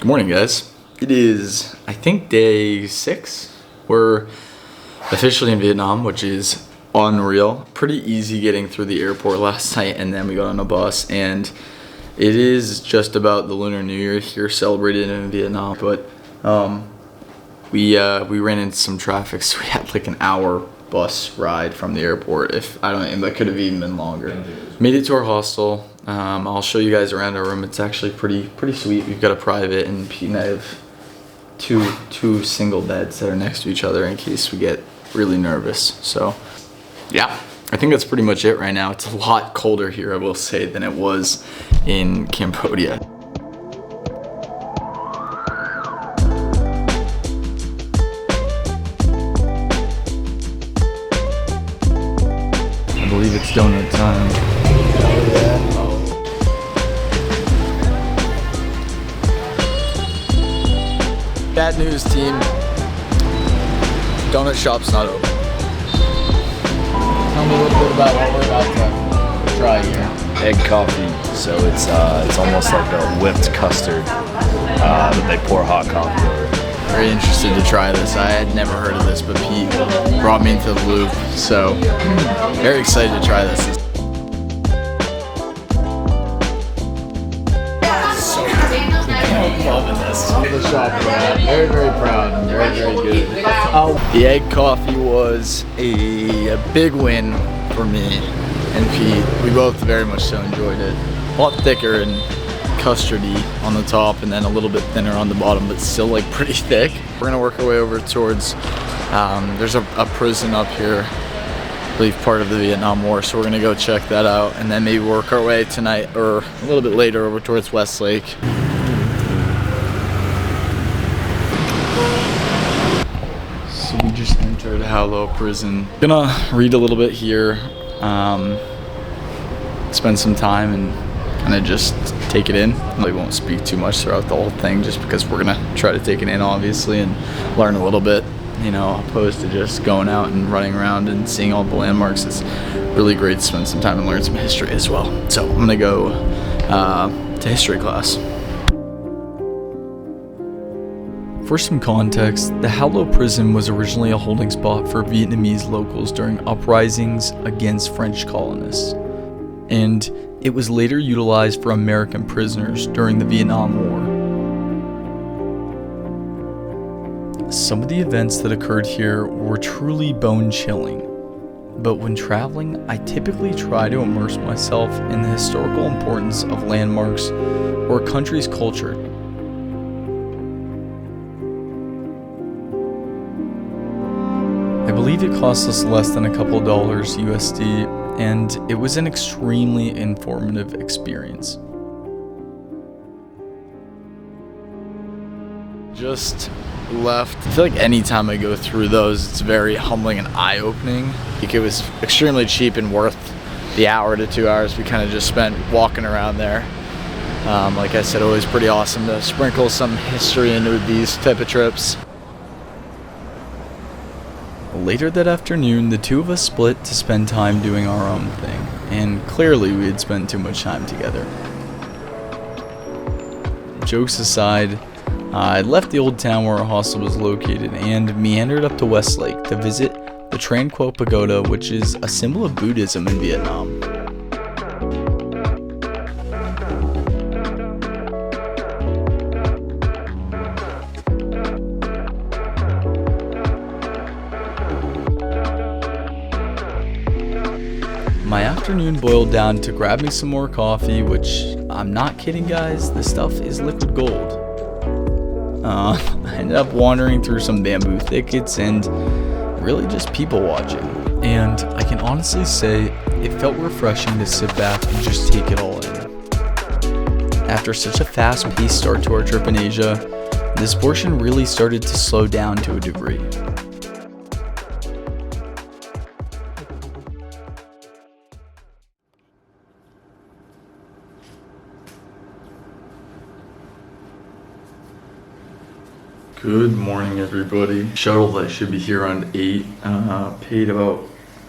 Good morning, guys. It is, I think, day 6. We're officially in Vietnam, which is unreal. Pretty easy getting through the airport last night, and then we got on a bus, and it is just about the Lunar New Year here celebrated in Vietnam. But we ran into some traffic, so we had like an hour bus ride from the airport. That could have even been longer. Made it to our hostel. I'll show you guys around our room. It's actually pretty sweet. We've got a private, and Pete and I have two single beds that are next to each other in case we get really nervous. So yeah, I think that's pretty much it right now. It's a lot colder here, I will say, than it was in Cambodia. I believe it's donut time. Bad news, team. Donut shop's not open. Tell me a little bit about what we're about to try here. Egg coffee, so it's almost like a whipped custard that they pour hot coffee over. Very interested to try this. I had never heard of this, but Pete brought me into the loop, so very excited to try this. Loving this. The shop, very proud and very good. The egg coffee was a big win for me and Pete. We both very much so enjoyed it. A lot thicker and custardy on the top, and then a little bit thinner on the bottom, but still like pretty thick. We're gonna work our way over towards. There's a prison up here, I believe part of the Vietnam War, so we're gonna go check that out, and then maybe work our way tonight or a little bit later over towards Westlake. So we just entered Hoa Lo Prison. Gonna read a little bit here, spend some time and kind of just take it in. We won't speak too much throughout the whole thing just because we're gonna try to take it in, obviously, and learn a little bit, opposed to just going out and running around and seeing all the landmarks. It's really great to spend some time and learn some history as well. So I'm gonna go to history class. For some context, the Hoa Lo Prison was originally a holding spot for Vietnamese locals during uprisings against French colonists, and it was later utilized for American prisoners during the Vietnam War. Some of the events that occurred here were truly bone-chilling, but when traveling, I typically try to immerse myself in the historical importance of landmarks or a country's culture. I believe it cost us less than a couple dollars USD, and it was an extremely informative experience. Just left. I feel like anytime I go through those, it's very humbling and eye-opening. Like, it was extremely cheap and worth the hour to 2 hours we kind of just spent walking around there. Like I said, always pretty awesome to sprinkle some history into these type of trips. Later that afternoon, the two of us split to spend time doing our own thing, and clearly we had spent too much time together. Jokes aside, I left the old town where our hostel was located and meandered up to Westlake to visit the Tran Quoc Pagoda, which is a symbol of Buddhism in Vietnam. My afternoon boiled down to grab me some more coffee, which, I'm not kidding guys, this stuff is liquid gold. I ended up wandering through some bamboo thickets and really just people watching. And I can honestly say it felt refreshing to sit back and just take it all in. After such a fast-paced start to our trip in Asia, this portion really started to slow down to a degree. Good morning, everybody. Shuttle that should be here around 8. Paid about,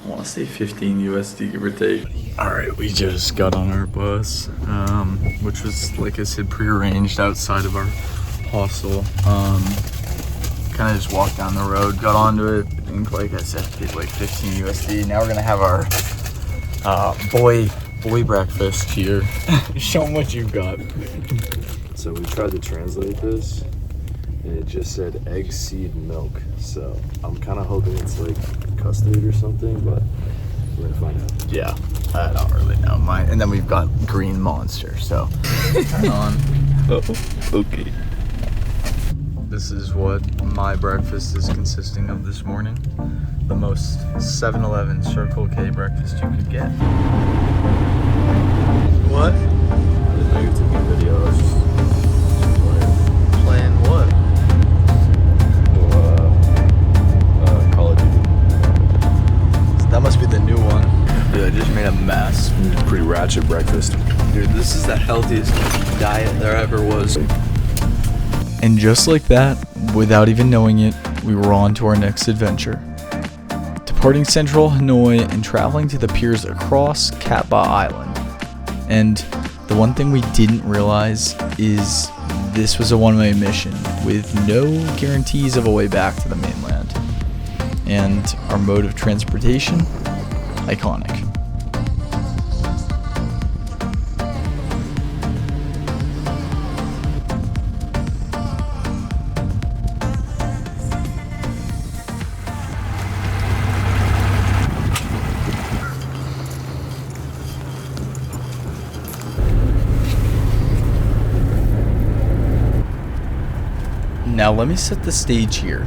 I want to say 15 USD, give or take. All right, we just got on our bus, which was, like I said, prearranged outside of our hostel. Kind of just walked down the road, got onto it. I think, like I said, paid like 15 USD. Now we're gonna have our boy breakfast here. Show them what you've got. So we tried to translate this, and it just said egg seed milk. So I'm kind of hoping it's like custard or something, but we're gonna find out. Yeah, I don't really know. And then we've got green monster. So turn on. Oh, okay. This is what my breakfast is consisting of this morning. The most 7-Eleven Circle K breakfast you could get. What? I didn't know you were taking a video. I was just Playing what? Call of Duty. That must be the new one. Dude, I just made a mess. Pretty ratchet breakfast. Dude, this is the healthiest diet there ever was. And just like that, without even knowing it, we were on to our next adventure. Departing central Hanoi and traveling to the piers across Cat Ba Island. And the one thing we didn't realize is this was a one-way mission with no guarantees of a way back to the mainland. And our mode of transportation? Iconic. Now let me set the stage here.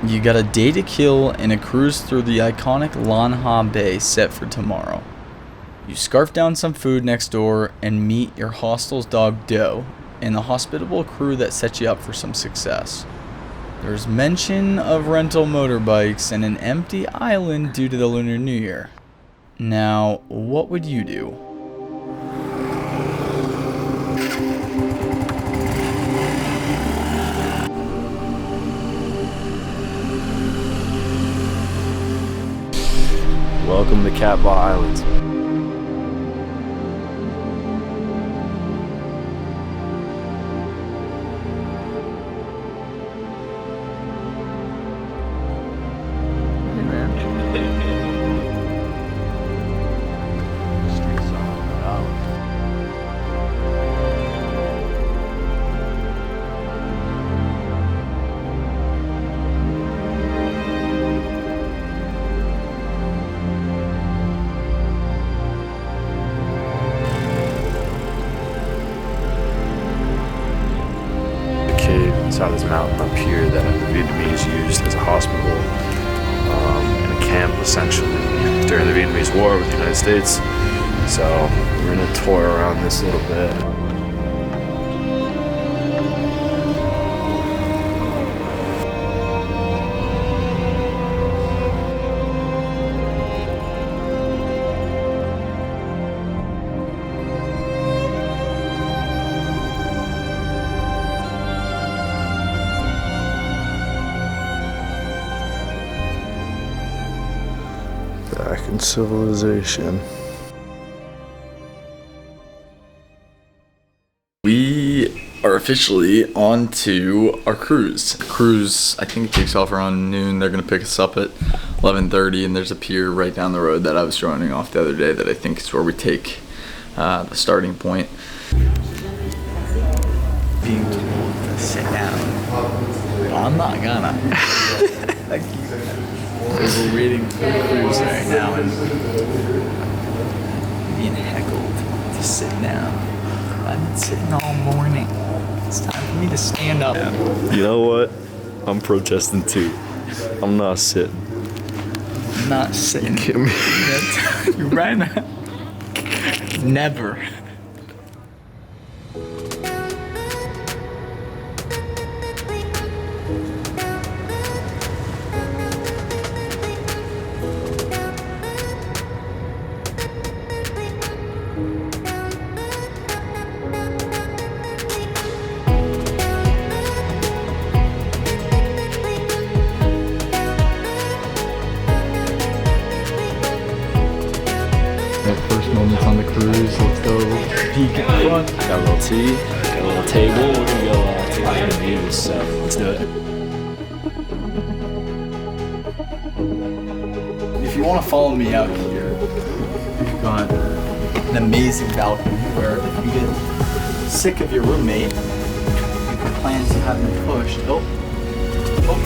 You got a day to kill and a cruise through the iconic Lan Ha Bay set for tomorrow. You scarf down some food next door and meet your hostel's dog Doe and the hospitable crew that set you up for some success. There's mention of rental motorbikes and an empty island due to the Lunar New Year. Now, what would you do? Welcome to Cat Ba Island. Inside this mountain up here that the Vietnamese used as a hospital and a camp essentially during the Vietnamese War with the United States. So we're gonna tour around this a little bit. Back in civilization. We are officially on to our cruise. Cruise, I think it takes off around noon. They're gonna pick us up at 11:30, and there's a pier right down the road that I was showing you off the other day that I think is where we take the starting point. Being told to sit down. But I'm not gonna. We're waiting for the cruise right now and being heckled to sit down. I've been sitting all morning. It's time for me to stand up. You know what? I'm protesting too. I'm not sitting. I'm not sitting. Give me. You're right, man. Never. First moments on the cruise, let's go peek at the front. Got a little tea, got a little table. We're gonna go take a look at the views, so let's do it. If you want to follow me out here, we've got an amazing balcony where if you get sick of your roommate, you can plan to have him pushed. Oh,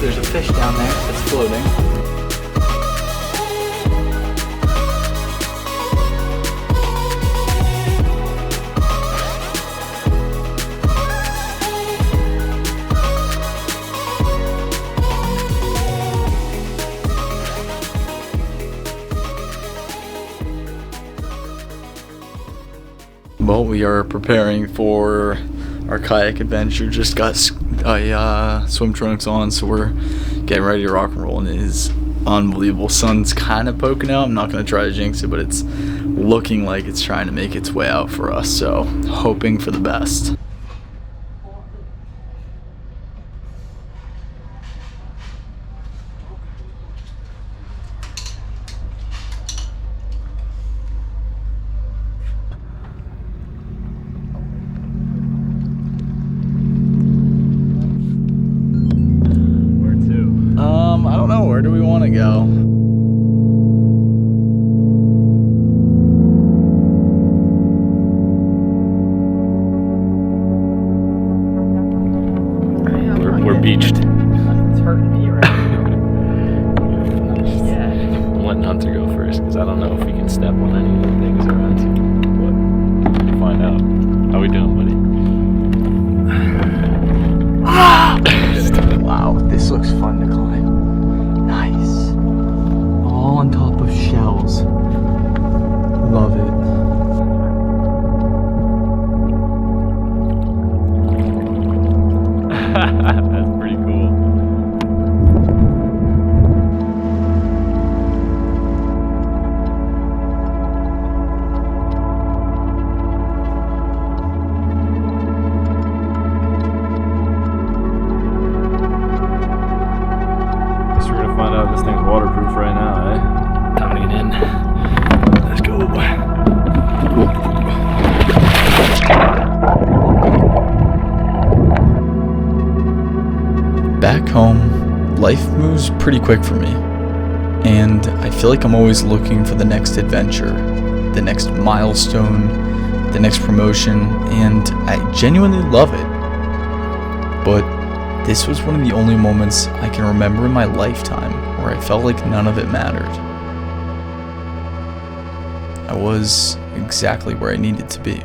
there's a fish down there that's floating. Well, we are preparing for our kayak adventure. Just got swim trunks on, so we're getting ready to rock and roll, and it is unbelievable. Sun's kind of poking out. I'm not going to try to jinx it, but it's looking like it's trying to make its way out for us, so hoping for the best. I don't know, where do we want to go? We're beached. It's hurting me right now. Yeah. I'm letting Hunter go first because I don't know if we can step on any of the things around here. But we'll find out. How we doing, buddy? Wow, this looks fun to climb. Nice. All on top of shells. Love it. That's pretty cool. Guess we're gonna find out if this thing's waterproof right now, eh? Time to get in. Let's go. Back home, life moves pretty quick for me, and I feel like I'm always looking for the next adventure, the next milestone, the next promotion, and I genuinely love it. But this was one of the only moments I can remember in my lifetime where I felt like none of it mattered. I was exactly where I needed to be.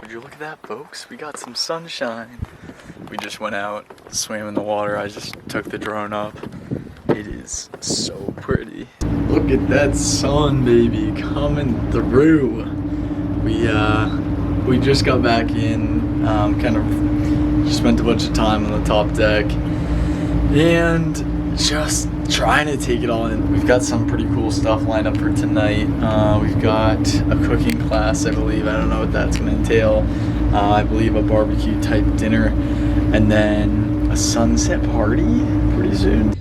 Would you look at that, folks? We got some sunshine. We just went out, swam in the water. I just took the drone up. It is so pretty. Look at that sun, baby, coming through. We just got back in, kind of just spent a bunch of time on the top deck and just trying to take it all in. We've got some pretty cool stuff lined up for tonight. We've got a cooking class, I believe. I don't know what that's going to entail. I believe a barbecue type dinner, and then a sunset party pretty soon.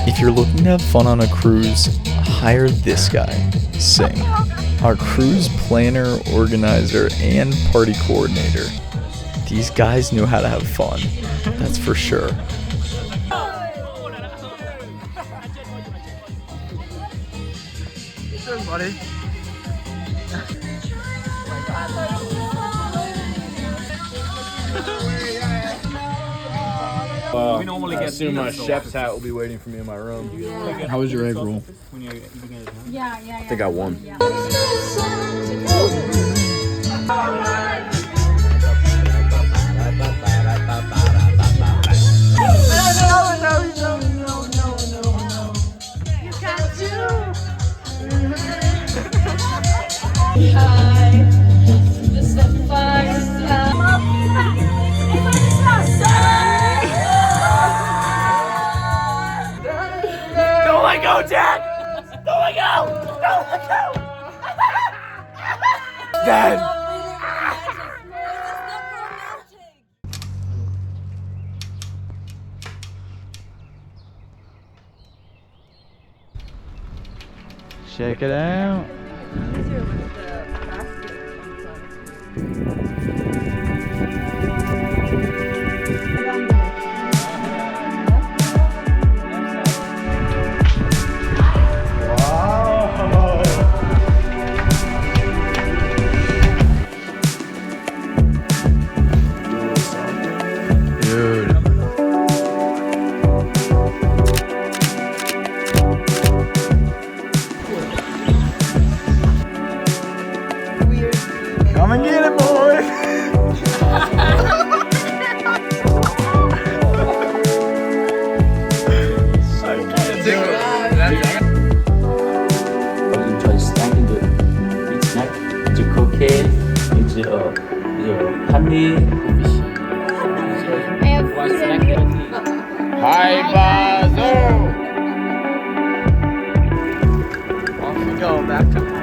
If you're looking to have fun on a cruise, hire this guy, Sing, our cruise planner, organizer, and party coordinator. These guys knew how to have fun, that's for sure. Good, buddy. We normally I assume my chef's hat will be waiting for me in my room. Yeah. How was your egg roll? Yeah. I think I won. Yeah. Check it out. Easier with the basket sometimes. Dude. Come and get it, boy. 이제 그렇게 이제 한미 하이바ዞ. Off we go back to home.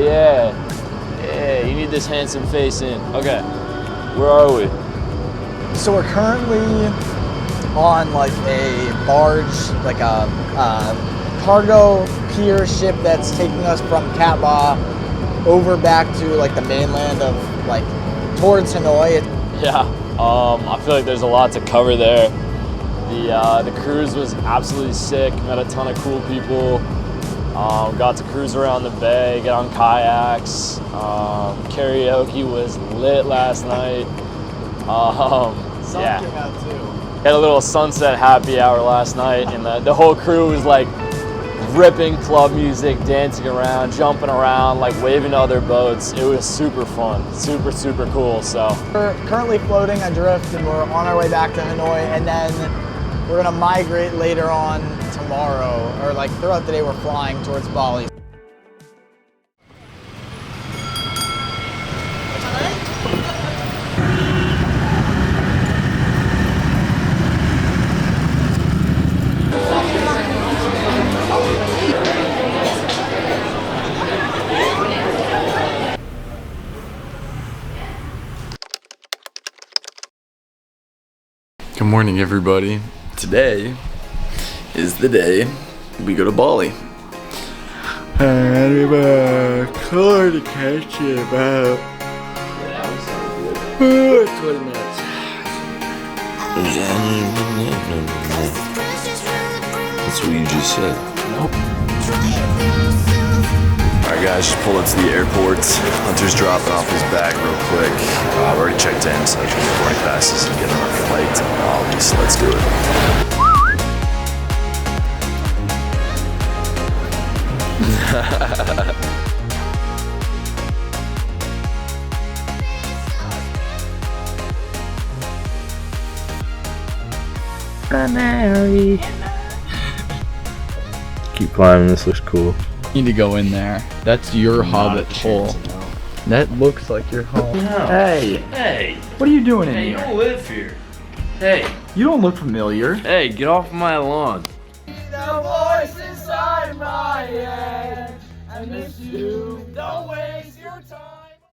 Yeah, you need this handsome face in. Okay, where are we? So we're currently on like a barge, like a cargo pier ship that's taking us from Cat Ba over back to like the mainland of like towards Hanoi. Yeah, I feel like there's a lot to cover there. The cruise was absolutely sick. Met a ton of cool people. Got to cruise around the bay, get on kayaks. Karaoke was lit last night. Sun Yeah. came out too. Had a little sunset happy hour last night, and the whole crew was like ripping club music, dancing around, jumping around, like waving to other boats. It was super fun, super, super cool. So We're currently floating adrift and we're on our way back to Hanoi, and then we're gonna migrate later on tomorrow, or like throughout the day we're flying towards Bali. Good morning, everybody. Today is the day we go to Bali. And we have a car to catch it about 20 minutes. That's what you just said. Nope. Alright guys, just pulled into the airport. Hunter's dropping off his bag real quick. I've already checked in, so I can get boarding passes and get on our flight to Bali, so let's do keep climbing. This looks cool. Need to go in there. That's your hobbit hole. That looks like your home. Hey, what are you doing in here? don't live here. Hey, You don't look familiar. get off my lawn.